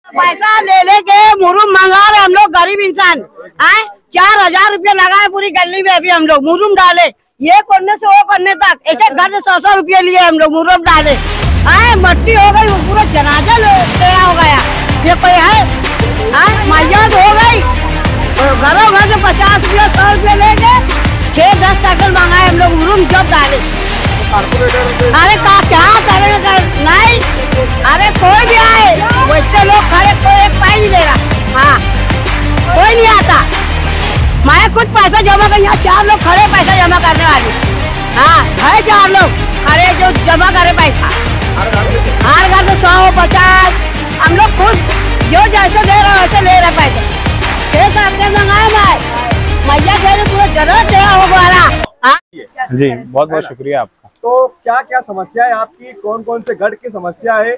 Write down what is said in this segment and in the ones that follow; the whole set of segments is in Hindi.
पैसा ले लेके मुरुम मंगा रहे हम लोग गरीब इंसान। 4,000 रुपया लगाए पूरी गली में अभी हम लोग मुरुम डाले, ये कोने से वो कोने तक एक एक घर से 100 रुपया लिए हम लोग मुरुम डाले। मट्टी हो गई, वो पूरा जनाजा तेरा हो गया। ये कोई है मैयत हो गई, घरों घर से 50 रुपया 100 रुपया लेके 6-10 टक्कर मंगाए हम लोग मुरुम जब डाले। अरे क्या करेगा नहीं, अरे कोई भी आए वैसे लोग खड़े, कोई एक पाई नहीं ले रहा। हाँ कोई नहीं आता। मैं कुछ पैसा जमा कर, यहाँ 4 लोग खड़े पैसा जमा करने वाले। हाँ है 4 लोग खड़े जो जमा करे पैसा, हर घर से 100-50। हम लोग खुद जो जैसे दे रहे वैसे ले रहे पैसा। 6 टक्कर मंगाए मैया दे पूरा जरूरत है हो गया। जी बहुत बहुत शुक्रिया आपका। तो क्या क्या समस्या है आपकी, कौन कौन से गढ़ की समस्या है?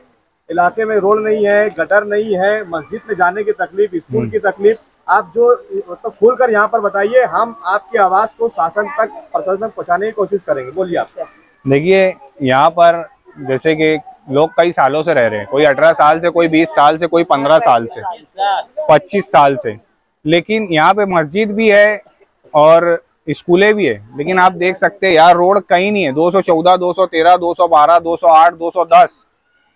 इलाके में रोड नहीं है, गटर नहीं है, मस्जिद में जाने की तकलीफ, स्कूल की तकलीफ, आप जो मतलब खोल कर यहाँ पर बताइए। हम आपकी आवाज को शासन तक, प्रशासन तक पहुँचाने की कोशिश करेंगे। बोलिए आप। देखिए यहाँ पर जैसे कि लोग कई सालों से रह रहे हैं, कोई 18 साल से, कोई 20 साल से, कोई 15 साल से, 25 साल से, लेकिन यहाँ पे मस्जिद भी है और स्कूलें भी है, लेकिन आप देख सकते हैं यार रोड कहीं नहीं है। 214, 213, 212, 208, 210,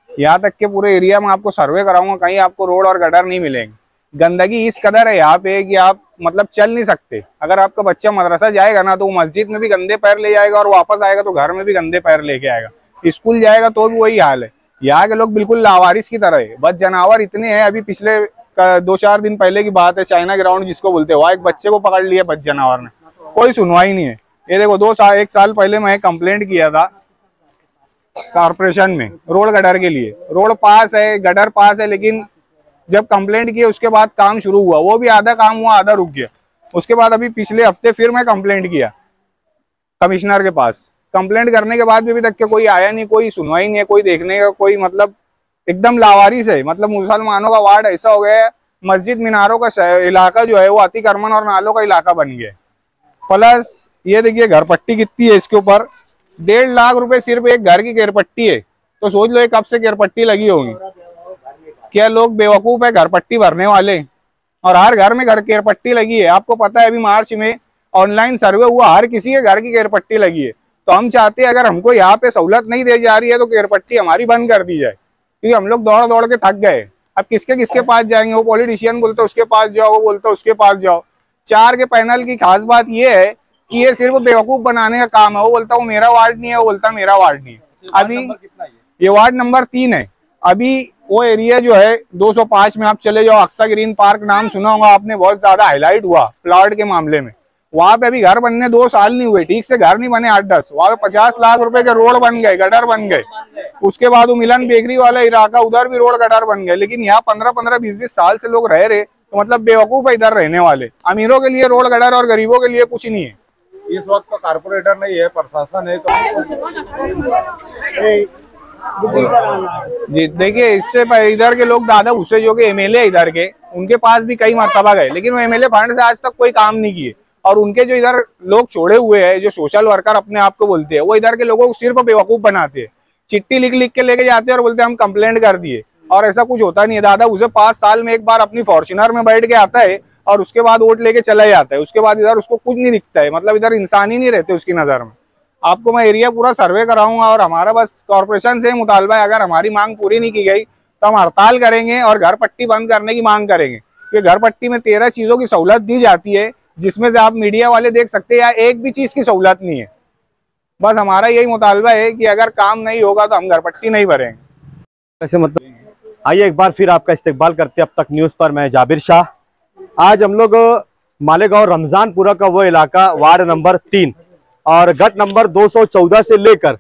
यहाँ तक के पूरे एरिया में आपको सर्वे कराऊंगा, कहीं आपको रोड और गटर नहीं मिलेंगे। गंदगी इस कदर है यहाँ पे कि आप मतलब चल नहीं सकते। अगर आपका बच्चा मदरसा जाएगा ना तो वो मस्जिद में भी गंदे पैर ले जाएगा और वापस आएगा तो घर में भी गंदे पैर लेके आएगा। स्कूल जाएगा तो भी वही हाल है। यहाँ के लोग बिल्कुल लावारिस की तरह है, बस जानवर इतने हैं। अभी पिछले 2-4 दिन पहले की बात है, चाइना ग्राउंड जिसको बोलते हैं, वहाँ एक बच्चे को पकड़ लिया बस जानवर ने, कोई सुनवाई नहीं है। ये देखो 1 साल पहले मैं कंप्लेंट किया था कॉर्पोरेशन में रोड गटर के लिए। रोड पास है, गटर पास है, लेकिन जब कंप्लेंट किया उसके बाद काम शुरू हुआ, वो भी आधा काम हुआ, आधा रुक गया। उसके बाद अभी पिछले हफ्ते फिर मैं कंप्लेंट किया कमिश्नर के पास। कंप्लेंट करने के बाद भी अभी तक के कोई आया नहीं, कोई सुनवाई नहीं है, कोई देखने का कोई मतलब एकदम लावारिस है। मतलब मुसलमानों का वार्ड ऐसा हो गया है, मस्जिद मीनारों का इलाका जो है वो अतिक्रमण और नालों का इलाका बन गया है। प्लस ये देखिए घर पट्टी कितनी है इसके ऊपर, 1.5 लाख रुपए सिर्फ एक घर की घेरपट्टी है। तो सोच लो कब से घेरपट्टी लगी होगी। क्या लोग बेवकूफ है घर पट्टी भरने वाले? और हर घर में घर घेरपट्टी लगी है। आपको पता है अभी मार्च में ऑनलाइन सर्वे हुआ, हर किसी के घर की घेरपट्टी लगी है। तो हम चाहते हैं अगर हमको यहाँ पे सहूलत नहीं दी जा रही है तो घेरपट्टी हमारी बंद कर दी जाए, क्योंकि हम लोग दौड़ दौड़ के थक गए। अब किसके पास जाएंगे? वो पॉलिटिशियन बोलते उसके पास जाओ, वो बोलते उसके पास जाओ। 4 के पैनल की खास बात ये है कि ये सिर्फ बेवकूफ बनाने का काम है। वो बोलता वो मेरा वार्ड नहीं है, वो बोलता मेरा वार्ड नहीं है। अभी ये वार्ड नंबर 3 है। अभी वो एरिया जो है 205 में आप चले जाओ, अक्सा ग्रीन पार्क नाम सुना होगा आपने, बहुत ज्यादा हाईलाइट हुआ प्लॉट के मामले में। वहां पे अभी घर बनने 2 साल नहीं हुए, ठीक से घर नहीं बने 8-10। वहां पे 50 लाख रुपए के रोड बन गए, गटर बन गए। उसके बाद वो मिलन बेकरी वाला इलाका, उधर भी रोड गटर बन गए। लेकिन यहाँ 15-15, 20-20 साल से लोग रह रहे, तो मतलब बेवकूफ है इधर रहने वाले। अमीरों के लिए रोड गटर और गरीबों के लिए कुछ नहीं है। इस वक्त तो कारपोरेटर नहीं है, प्रशासन है। जी देखिए, इससे इधर के लोग दादा भूसे जो के एमएलए इधर के, उनके पास भी कई मर्तबा गए, लेकिन वो एमएलए फंड से आज तक कोई काम नहीं किए। और उनके जो इधर लोग छोड़े हुए हैं, जो सोशल वर्कर अपने आप को बोलते हैं, वो इधर के लोगों को सिर्फ बेवकूफ बनाते हैं। चिट्ठी लिख के लेके जाते हैं और बोलते हैं हम कंप्लेंट कर दिए, और ऐसा कुछ होता नहीं है। दादा उसे 5 साल में एक बार अपनी फॉर्च्यूनर में बैठ के आता है और उसके बाद वोट लेके चला जाता है। उसके बाद इधर उसको कुछ नहीं दिखता है, मतलब इधर इंसान ही नहीं रहते उसकी नजर में। आपको मैं एरिया पूरा सर्वे कराऊंगा, और हमारा बस कॉर्पोरेशन से मुतालबा है, अगर हमारी मांग पूरी नहीं की गई तो हम हड़ताल करेंगे और घर पट्टी बंद करने की मांग करेंगे। क्योंकि घर पट्टी में 13 चीजों की सहूलत दी जाती है, जिसमें से आप मीडिया वाले देख सकते हैं या एक भी चीज की सहूलत नहीं है। बस हमारा यही मुतालबा है कि अगर काम नहीं होगा तो हम घर पट्टी नहीं भरेंगे। ऐसे मतलब आइए एक बार फिर आपका इस्तकबाल करते हैं अब तक न्यूज़ पर। मैं जाबिर शाह। आज हम लोग मालेगांव रमजानपुरा का वो इलाका, वार्ड नंबर 3 और गट नंबर 214 से लेकर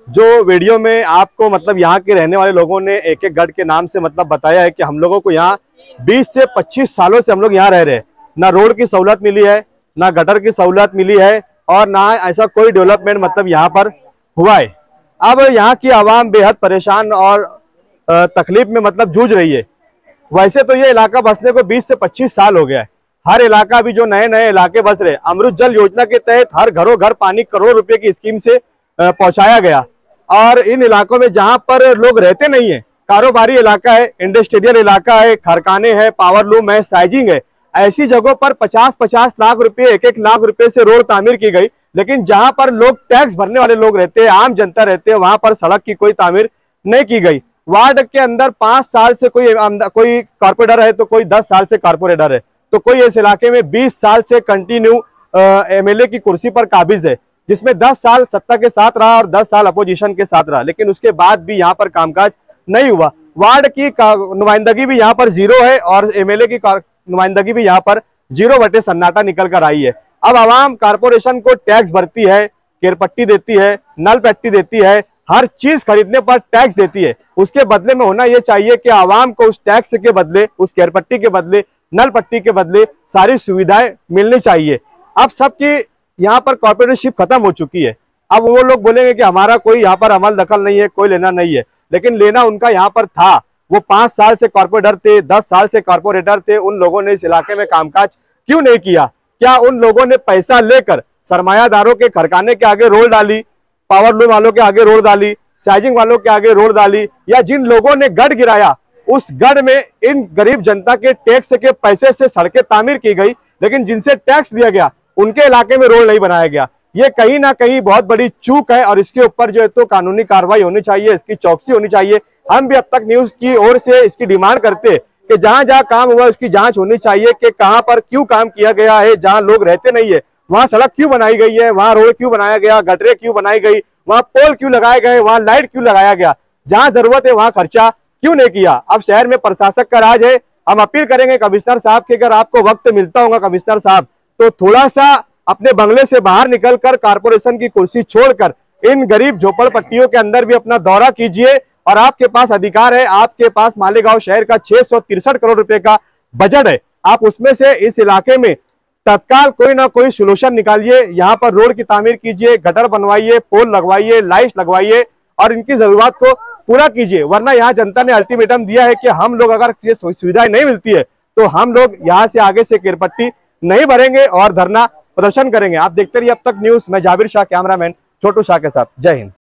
जो वीडियो में आपको मतलब यहाँ के रहने वाले लोगों ने एक एक गट के नाम से मतलब बताया है कि हम लोगों को यहाँ 20 से 25 सालों से हम लोग यहाँ रह रहे हैं। ना रोड की सहूलत मिली है, ना गटर की सहूलत मिली है, और ना ऐसा कोई डेवलपमेंट मतलब यहाँ पर हुआ है। अब यहाँ की आवाम बेहद परेशान और तकलीफ में मतलब जूझ रही है। वैसे तो ये इलाका बसने को 20 से 25 साल हो गया है। हर इलाका भी जो नए नए इलाके बस रहे, अमृत जल योजना के तहत हर घरों घर पानी करोड़ रुपए की स्कीम से पहुंचाया गया। और इन इलाकों में जहां पर लोग रहते नहीं है कारोबारी इलाका है, इंडस्ट्रियल इलाका है, कारखाने हैं, पावर लूम है, साइजिंग है। ऐसी जगहों पर 50-50 लाख रुपए, 1-1 लाख रुपए से रोड तामीर की गई, लेकिन जहां पर लोग टैक्स भरने वाले लोग रहते हैं, आम जनता रहते हैं, वहां पर सड़क की कोई तामीर नहीं की गई। वार्ड के अंदर 5 साल से कोई कॉर्पोरेटर है तो कोई 10 साल से कॉर्पोरेटर है, तो कोई इस इलाके में 20 साल से कंटिन्यू एमएलए की कुर्सी पर काबिज है, जिसमें 10 साल सत्ता के साथ रहा और 10 साल अपोजिशन के साथ रहा, लेकिन उसके बाद भी यहाँ पर कामकाज नहीं हुआ। वार्ड की नुमाइंदगी भी यहाँ पर 0 है और एमएलए की नुमाइंदगी भी यहाँ पर 0 बटे सन्नाटा निकल कर आई है। अब आवाम कारपोरेशन को टैक्स भरती है, केरपट्टी देती है, नल पट्टी देती है, हर चीज खरीदने पर टैक्स देती है। उसके बदले में होना यह चाहिए कि आवाम को उस टैक्स के बदले, उस केरपट्टी के बदले, नल पट्टी के बदले सारी सुविधाएं मिलनी चाहिए। अब सबकी यहाँ पर कॉर्पोरेटरशिप खत्म हो चुकी है। अब वो लोग बोलेंगे कि हमारा कोई यहाँ पर अमल दखल नहीं है, कोई लेना नहीं है, लेकिन लेना उनका यहाँ पर था। वो 5 साल से कॉर्पोरेटर थे, 10 साल से कॉर्पोरेटर थे, उन लोगों ने इस इलाके में कामकाज क्यों नहीं किया? क्या उन लोगों ने पैसा लेकर सरमायादारों के कारखाने के आगे रोड डाली, पावर लूम वालों के आगे रोड डाली, साइजिंग वालों के आगे रोड डाली, या जिन लोगों ने गढ़ गिराया उस गढ़ में इन गरीब जनता के टैक्स के पैसे से सड़कें तामीर की गई, लेकिन जिनसे टैक्स दिया गया उनके इलाके में रोड नहीं बनाया गया? ये कहीं ना कहीं बहुत बड़ी चूक है और इसके ऊपर जो है तो कानूनी कार्रवाई होनी चाहिए, इसकी चौकसी होनी चाहिए। हम भी अब तक न्यूज की ओर से इसकी डिमांड करते कि जहां जहां काम हुआ उसकी जांच होनी चाहिए कि कहां पर क्यों काम किया गया है, जहां लोग रहते नहीं है वहां सड़क क्यों बनाई गई है, वहां रोड क्यों बनाया गया, गटरे क्यों बनाई गई, वहां पोल क्यों लगाए गए, वहां लाइट क्यों लगाया गया, जहां जरूरत है वहां खर्चा क्यों नहीं किया। अब शहर में प्रशासक का राज है। हम अपील करेंगे कमिश्नर साहब कि अगर आपको वक्त मिलता होगा कमिश्नर साहब, तो थोड़ा सा अपने बंगले से बाहर निकलकर कारपोरेशन की कुर्सी छोड़कर इन गरीब झोपड़पट्टियों के अंदर भी अपना दौरा कीजिए। और आपके पास अधिकार है, आपके पास मालेगांव शहर का 663 करोड़ रुपए का बजट है, आप उसमें से इस इलाके में तत्काल कोई ना कोई सोल्यूशन निकालिए। यहाँ पर रोड की तामीर कीजिए, गटर बनवाइए, पोल लगवाइए, लाइट लगवाइए और इनकी जरूरत को पूरा कीजिए। वरना यहाँ जनता ने अल्टीमेटम दिया है कि हम लोग अगर ये सुविधाएं नहीं मिलती है तो हम लोग यहाँ से आगे से केरपट्टी नहीं भरेंगे और धरना प्रदर्शन करेंगे। आप देखते रहिए अब तक न्यूज। मैं जाबिर शाह, कैमरामैन छोटू शाह के साथ। जय हिंद।